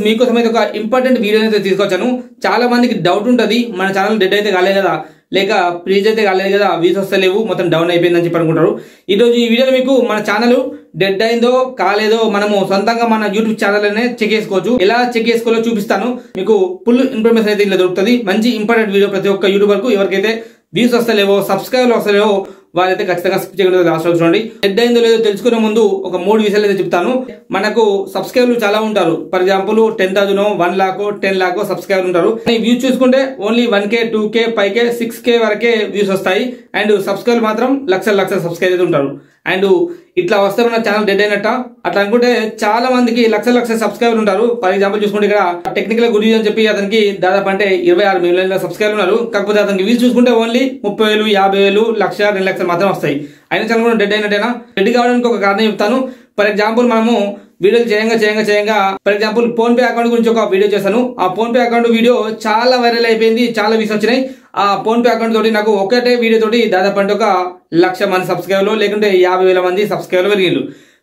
మీకోసం అయితే ఒక ఇంపార్టెంట్ వీడియో అయితే తీసుకొచ్చాను. చాలా మందికి డౌట్ ఉంటుంది, మన ఛానల్ డెడ్ అయితే కాలేదు కదా, లేక ప్లీజ్ అయితే కాలేదు కదా, వ్యూస్ వస్తలేవు, మొత్తం డౌన్ అయిపోయిందని చెప్పి అనుకుంటారు. ఈరోజు ఈ వీడియోలో మీకు మన ఛానల్ డెడ్ అయిందో కాలేదో మనము సొంతంగా మన యూట్యూబ్ ఛానల్ అనే చెక్ చేసుకోవచ్చు. ఎలా చెక్ చేసుకోవాలో చూపిస్తాను. మీకు ఫుల్ ఇన్ఫర్మేషన్ అయితే ఇలా దొరుకుతుంది. మంచి ఇంపార్టెంట్ వీడియో ప్రతి ఒక్క యూట్యూబర్ కు. ఎవరికైతే వ్యూస్ వస్తలేవో, సబ్స్క్రైబర్లు వస్తలేవో వాళ్ళైతే ఖచ్చితంగా స్కిప్ చేయకుండా లాస్ట్ వరకు చూడండి. డెడ్ అయిందో లేదో తెలుసుకునే ముందు ఒక 3 విషయాలు అయితే చెప్తాను. మనకు సబ్స్క్రైబర్లు చాలా ఉంటారు. For example 10,000, 1 lakh, 10 lakh subscriber ఉంటారు. వ్యూస్ చూసుకుంటే only 1K, 2K, 5K, 6K వరకే వ్యూస్ వస్తాయి. అండ్ సబ్స్క్రైబర్ మాత్రం లక్షల సబ్స్క్రైబర్ ఉంటారు. అండ్ ఇట్లా వస్తే మన ఛానల్ డెడ్ అయినట్ట అట్లా అనుకుంటే చాలా మందికి లక్షల సబ్స్క్రైబర్ ఉంటారు. ఫర్ ఎగ్జాంపుల్ చూసుకుంటే ఇక్కడ టెక్నికల్ గురించి అని చెప్పి అతనికి దాదాపు అంటే 26 మిలియన్ల సబ్స్క్రైబర్ ఉన్నారు. కాకపోతే అతనికి వ్యూస్ చూసుకుంటే ఓన్లీ 30,000, 50,000, 1,00,000, 2 లక్షలు మాత్రం వస్తాయి. అయినా ఛానల్ కూడా డెడ్ అయినట్టేనా? డెడ్ కావడానికి ఒక కారణం చెప్తాను. ఫర్ ఎగ్జాంపుల్ మనము వీడియోలు చేయంగా for example phone pay account గురించి ఒక వీడియో చేశాను. ఆ ఫోన్ పే అకౌంట్ వీడియో చాలా వైరల్ అయిపోయింది, చాలా వ్యూస్ వచ్చినాయి. ఆ ఫోన్ పే అకౌంట్ తోటి నాకు ఒకటే వీడియో తోటి దాదాపు అంటే ఒక 1,00,000 మంది సబ్స్క్రైబర్లు, లేకుంటే 50,000 మంది సబ్స్క్రైబర్లు పెరిగిండ్రు.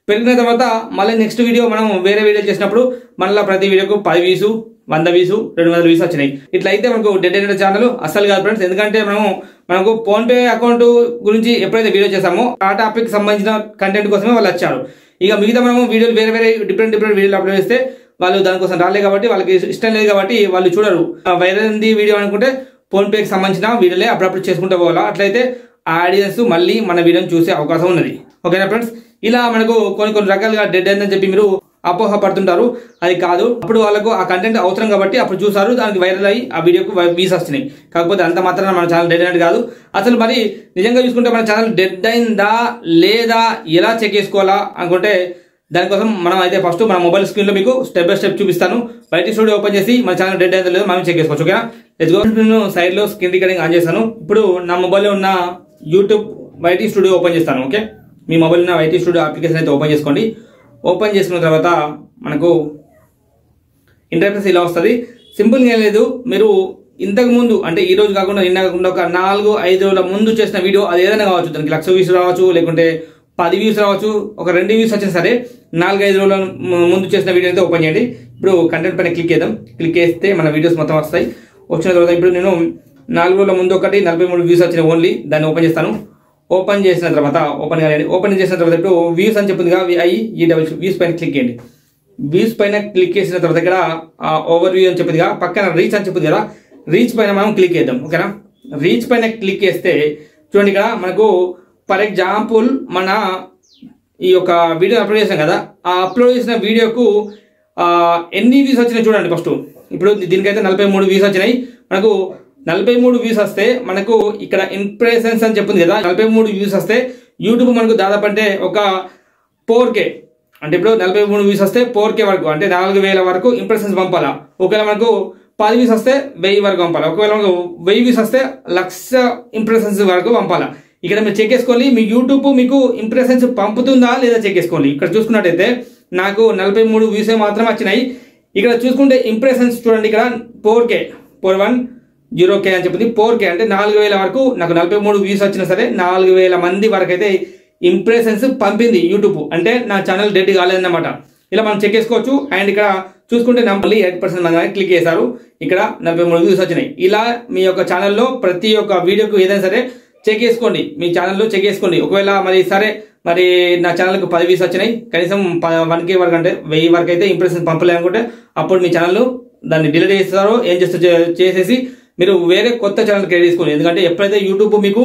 పెరిగిన తర్వాత మళ్ళీ నెక్స్ట్ వీడియో మనం వేరే వీడియో చేసినప్పుడు మళ్ళీ ప్రతి వీడియోకు 10 వ్యూస్, 100 వ్యూస్, 200 వ్యూస్ వచ్చినాయి. ఇట్లా అయితే మనకు డెడ్ అయిన ఛానల్ అస్సలు కాదు ఫ్రెండ్స్. ఎందుకంటే మనకు ఫోన్ పే అకౌంట్ గురించి ఎప్పుడైతే వీడియో చేసామో ఆ టాపిక్ సంబంధించిన కంటెంట్ కోసమే వాళ్ళు వచ్చారు. ఇక మిగతా మనము వీడియోలు వేరే డిఫరెంట్ వీడియోలు అప్లోడ్ చేస్తే వాళ్ళు దానికోసం రాలేదు కాబట్టి, వాళ్ళకి ఇష్టం లేదు కాబట్టి వాళ్ళు చూడరు. వైరల్ వీడియో అనుకుంటే ఫోన్ పేకి సంబంధించిన వీడియోలే అప్పుడప్పుడు చేసుకుంటూ పోవాలా. అట్లయితే ఆడియన్స్ మళ్ళీ మన వీడియోని చూసే అవకాశం ఉన్నది. ఓకేనా ఫ్రెండ్స్? ఇలా మనకు కొన్ని రకాలుగా డెడ్ అయిందని చెప్పి మీరు అపోహ పడుతుంటారు. అది కాదు. అప్పుడు వాళ్ళకు ఆ కంటెంట్ అవసరం కాబట్టి అప్పుడు చూసారు, దానికి వైరల్ అయ్యి ఆ వీడియోకు వ్యూస్ వస్తున్నాయి. కాకపోతే అంత మాత్రాన మన ఛానల్ డెడ్ అయినట్టు కాదు. అసలు మరి నిజంగా చూసుకుంటే మన ఛానల్ డెడ్ అయిందా లేదా ఎలా చెక్ చేసుకోవాలా అనుకుంటే దానికోసం మనం అయితే ఫస్ట్ మన మొబైల్ స్క్రీన్ లో మీకు స్టెప్ బై స్టెప్ చూపిస్తాను. వైటీ స్టూడియో ఓపెన్ చేసి మన ఛానల్ డెడ్ అయిందో లేదో మనం చెక్ చేసుకోవచ్చు. ఓకేనా? Let's go. నేను సైడ్ లో స్క్రీన్ రికార్డింగ్ ఆన్ చేశాను. ఇప్పుడు నా మొబైల్లో ఉన్న యూట్యూబ్ వైటీ స్టూడియో ఓపెన్ చేస్తాను. ఓకే, మీ మొబైల్ ఉన్న వైటీ స్టూడియో అప్లికేషన్ అయితే ఓపెన్ చేసుకోండి. ఓపెన్ చేసుకున్న తర్వాత మనకు ఇంటర్ఫేస్ ఇలా వస్తుంది. సింపుల్గా ఏం లేదు, మీరు ఇంతకు ముందు అంటే ఈ రోజు కాకుండా నిన్న కాకుండా ఒక 4-5 రోజుల ముందు చేసిన వీడియో అది ఏదైనా కావచ్చు, దానికి 1,00,000 వ్యూస్ రావచ్చు, లేకుంటే 10 వ్యూస్ రావచ్చు, ఒక 2 వ్యూస్ వచ్చినా సరే 4-5 రోజుల ముందు చేసిన వీడియో అయితే ఓపెన్ చేయండి. ఇప్పుడు కంటెంట్ పైన క్లిక్ చేద్దాం. క్లిక్ చేస్తే మన వీడియోస్ మొత్తం వస్తాయి. వచ్చిన తర్వాత ఇప్పుడు నేను 4 రోజుల ముందు ఒకటి 43 వ్యూస్ వచ్చిన ఓన్లీ దాన్ని ఓపెన్ చేస్తాను. ఓపెన్ చేసిన తర్వాత ఓపెన్ చేసిన తర్వాత ఇప్పుడు వ్యూస్ అని చెప్పిందిగా వ్యూస్ పైన క్లిక్ చేయండి. వ్యూస్ పైన క్లిక్ చేసిన తర్వాత ఇక్కడ ఓవర్ వ్యూ అని చెప్పిందిగా, పక్కన రీచ్ అని చెప్పింది కదా, రీచ్ పైన మనం క్లిక్ చేద్దాం. ఓకేనా? రీచ్ పైన క్లిక్ చేస్తే చూడండి ఇక్కడ మనకు ఫర్ ఎగ్జాంపుల్ మన ఈ యొక్క వీడియో అప్లోడ్ చేసాం కదా, ఆ అప్లోడ్ చేసిన వీడియోకు ఎన్ని వ్యూస్ వచ్చినాయి చూడండి. ఫస్ట్ ఇప్పుడు దీనికైతే 43 వ్యూస్ వచ్చినాయి. మనకు 43 వ్యూస్ వస్తే మనకు ఇక్కడ ఇంప్రెషన్స్ అని చెప్పింది కదా, 43 వ్యూస్ వస్తే యూట్యూబ్ మనకు దాదాపు అంటే ఒక 4K అంటే ఇప్పుడు 43 వ్యూస్ వస్తే 4K వరకు అంటే 4,000 వరకు ఇంప్రెషన్స్ పంపాలా. ఒకవేళ మనకు 10 వ్యూస్ వస్తే 1,000 వరకు పంపాలా. ఒకవేళ మనకు 1,000 వ్యూస్ వస్తే 1,00,000 ఇంప్రెషన్స్ వరకు పంపాలా. ఇక్కడ మీరు చెక్ చేసుకోవాలి, మీ యూట్యూబ్ మీకు ఇంప్రెషన్స్ పంపుతుందా లేదా చెక్ చేసుకోవాలి. ఇక్కడ చూసుకున్నట్టయితే నాకు 43 వ్యూసే మాత్రం వచ్చినాయి. ఇక్కడ చూసుకుంటే ఇంప్రెషన్స్ చూడండి, ఇక్కడ 4K 410K అని చెప్పింది. 4K అంటే 4,000 వరకు నాకు 43 వ్యూస్ వచ్చినా సరే 4,000 మంది వరకు అయితే ఇంప్రెషన్స్ పంపింది యూట్యూబ్. అంటే నా ఛానల్ డెడ్ కాలేదన్నమాట. ఇలా మనం చెక్ చేసుకోవచ్చు. అండ్ ఇక్కడ చూసుకుంటే మళ్ళీ 8% మంది క్లిక్ చేశారు. ఇక్కడ 43 వ్యూస్ వచ్చినాయి. ఇలా మీ యొక్క ఛానల్లో ప్రతి ఒక్క వీడియోకు ఏదైనా సరే చెక్ చేసుకోండి, మీ ఛానల్లో చెక్ చేసుకోండి. ఒకవేళ మరి సరే మరి నా ఛానల్కి 10 వ్యూస్ వచ్చినాయి, కనీసం 1K వరకు అంటే 1,000 వరకు అయితే ఇంప్రెషన్స్ పంపలేదు అనుకుంటే అప్పుడు మీ ఛానల్ దాన్ని డిలీట్ చేస్తారో ఏం చేసేసి మీరు వేరే కొత్త ఛానల్ క్రియేట్ చేసుకోండి. ఎందుకంటే ఎప్పుడైతే యూట్యూబ్ మీకు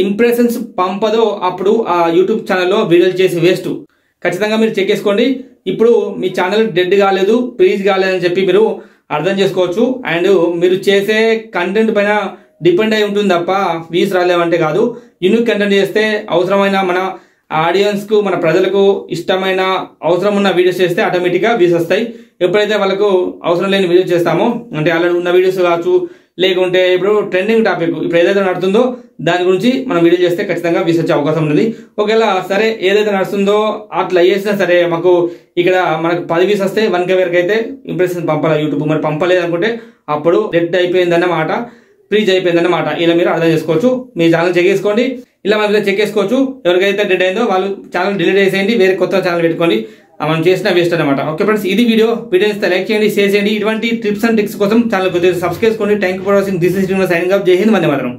ఇంప్రెషన్స్ పంపదో అప్పుడు ఆ యూట్యూబ్ ఛానల్లో వీడియోలు చేసి వేస్ట్. ఖచ్చితంగా మీరు చెక్ చేసుకోండి. ఇప్పుడు మీ ఛానల్ డెడ్ కాలేదు, ప్లీజ్ కాలేదని చెప్పి మీరు అర్థం చేసుకోవచ్చు. అండ్ మీరు చేసే కంటెంట్ పైన డిపెండ్ అయి ఉంటుంది తప్ప వ్యూస్ రాలేవంటే కాదు. యూనిక్ కంటెంట్ చేస్తే అవసరమైన మన ఆడియన్స్ కు, మన ప్రజలకు ఇష్టమైన అవసరం ఉన్న వీడియోస్ చేస్తే ఆటోమేటిక్గా వ్యూస్ వస్తాయి. ఎప్పుడైతే వాళ్ళకు అవసరం లేని వీడియోస్ చేస్తామో అంటే అలా ఉన్న వీడియోస్ కావచ్చు, లేకుంటే ఇప్పుడు ట్రెండింగ్ టాపిక్ ఇప్పుడు ఏదైతే నడుతుందో దాని గురించి మనం వీడియో చేస్తే ఖచ్చితంగా వ్యూస్ వచ్చే అవకాశం ఉంది. ఒకవేళ సరే ఏదైతే నడుస్తుందో అట్లా చేసినా సరే మాకు ఇక్కడ మనకు 10 వ్యూస్ వస్తే 1K వరకు అయితే ఇంప్రెషన్ పంపాలి యూట్యూబ్. మరి పంపలేదు అనుకుంటే అప్పుడు డెడ్ అయిపోయిందన్నమాట, ఫ్రీజ్ అయిపోయిందన్నమాట. ఇలా మీరు అర్థం చేసుకోవచ్చు. మీ ఛానల్ చెక్ చేసుకోండి. ఇలా మనం చెక్ చేసుకోవచ్చు. ఎవరికైతే డెడ్ అయిందో వాళ్ళు ఛానల్ డిలీట్ చేసేయండి, వేరే కొత్త ఛానల్ పెట్టుకోండి. మనం చేసిన వేస్ట్ అనమాట. ఓకే ఫ్రెండ్స్, ఇది వీడియో ఇస్తే లైక్ చేయండి, షేర్ చేయండి. ఇటువంటి టిప్స్ అండ్ ట్రిక్స్ కోసం ఛానల్ కొద్దిగా సబ్స్క్రైబ్ చేసుకోండి. Thank you for watching. This is signing off. జై హింద్, వందే మాతరం.